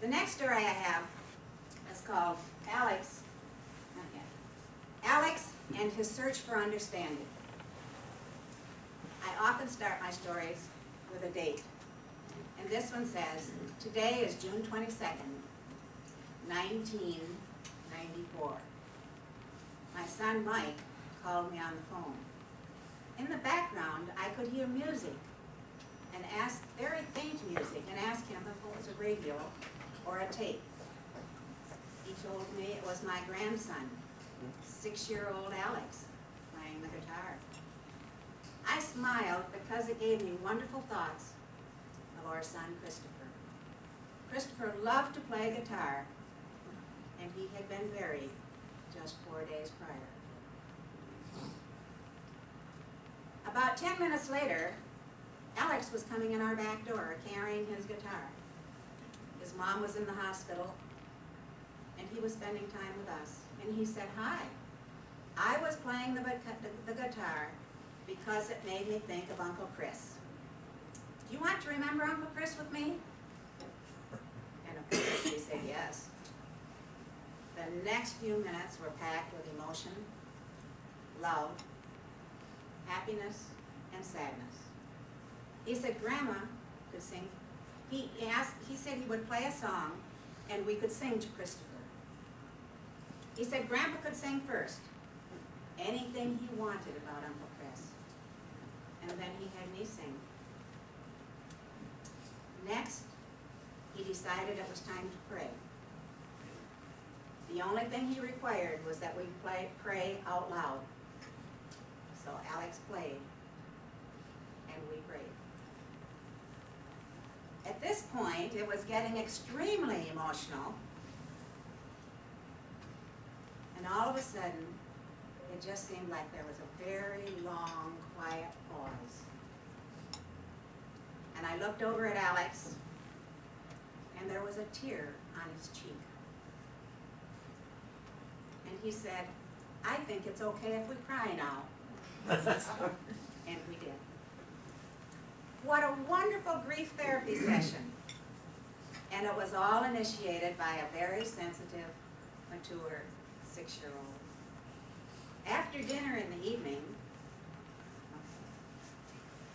The next story I have is called Alex, not yet, Alex and His Search for Understanding. I often start my stories with a date. And this one says, today is June 22nd, 1994. My son Mike called me on the phone. In the background, I could hear music, and asked, very faint music, and asked him if it was a radio or a tape. He told me it was my grandson, 6-year-old Alex, playing the guitar. I smiled because it gave me wonderful thoughts of our son Christopher. Christopher loved to play guitar, and he had been buried just 4 days prior. About 10 minutes later, Alex was coming in our back door carrying his guitar. His mom was in the hospital, and he was spending time with us. And he said, "Hi, I was playing the guitar because it made me think of Uncle Chris. Do you want to remember Uncle Chris with me?" And of course we said yes. The next few minutes were packed with emotion, love, happiness, and sadness. He said Grandma could sing. He said he would play a song and we could sing to Christopher. He said Grandpa could sing first, anything he wanted about Uncle Chris. And then he had me sing. Next, he decided it was time to pray. The only thing he required was that we pray out loud. So Alex played, and we prayed. At this point, it was getting extremely emotional, and all of a sudden, it just seemed like there was a very long, quiet pause. And I looked over at Alex, and there was a tear on his cheek. And he said, "I think it's okay if we cry now." And we did. What a wonderful grief therapy session. And it was all initiated by a very sensitive, mature 6-year-old. After dinner in the evening,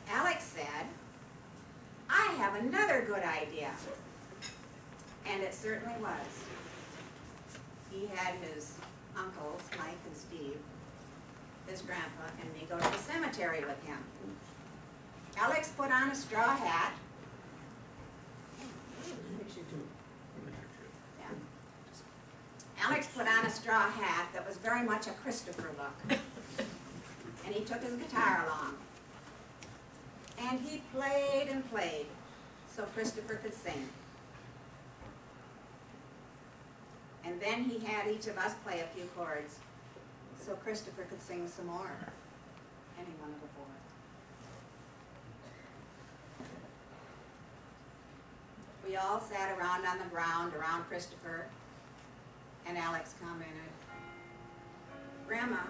Alex said, "I have another good idea." And it certainly was. He had his uncles, Mike and Steve, his grandpa, and me go to the cemetery with him. Alex put on a straw hat. Yeah. Alex put on a straw hat that was very much a Christopher look. And he took his guitar along. And he played and played so Christopher could sing. And then he had each of us play a few chords so Christopher could sing some more. Any one of the four. We all sat around on the ground around Christopher, and Alex commented, "Grandma,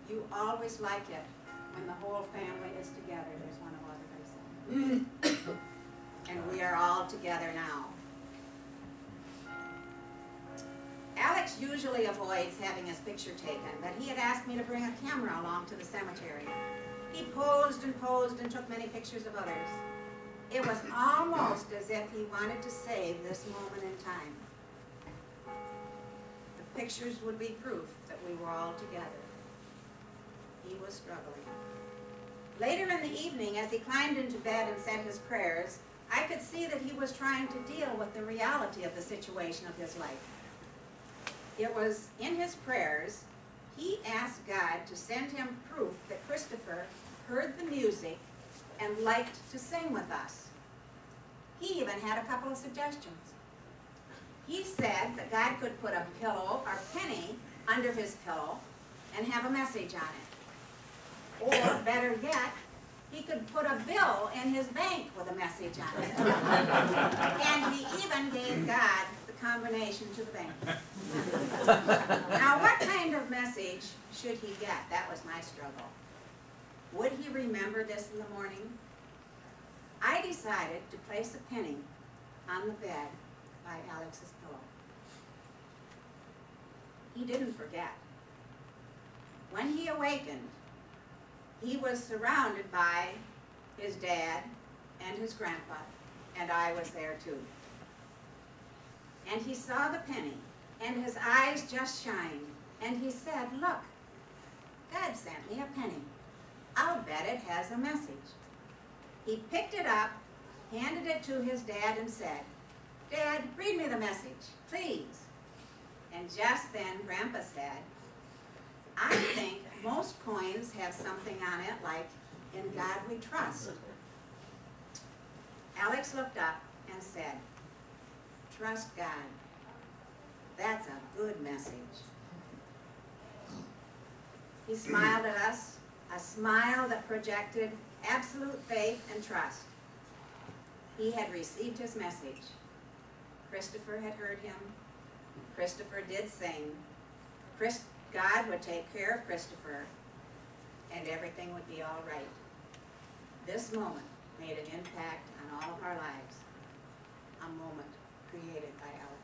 you always like it when the whole family is together." There's one of everybody saying. And we are all together now. Alex usually avoids having his picture taken, but he had asked me to bring a camera along to the cemetery. He posed and took many pictures of others. It was almost as if he wanted to save this moment in time. The pictures would be proof that we were all together. He was struggling. Later in the evening, as he climbed into bed and said his prayers, I could see that he was trying to deal with the reality of the situation of his life. It was in his prayers, he asked God to send him proof that Christopher heard the music and liked to sing with us. He even had a couple of suggestions. He said that God could put a pillow or penny under his pillow and have a message on it. Or, better yet, he could put a bill in his bank with a message on it. And he even gave God the combination to the bank. Now, what kind of message should he get? That was my struggle. Would he remember this in the morning? I decided to place a penny on the bed by Alex's pillow. He didn't forget. When he awakened, he was surrounded by his dad and his grandpa, and I was there too. And he saw the penny, and his eyes just shined, and he said, "Look, God sent me a penny. I'll bet it has a message." He picked it up, handed it to his dad, and said, "Dad, read me the message, please." And just then, Grandpa said, "I think most coins have something on it like, 'In God we trust.'" Alex looked up and said, "Trust God. That's a good message." He smiled at us, a smile that projected absolute faith and trust. He had received his message. Christopher had heard him. Christopher did sing. God would take care of Christopher, and everything would be all right. This moment made an impact on all of our lives, a moment created by Alex.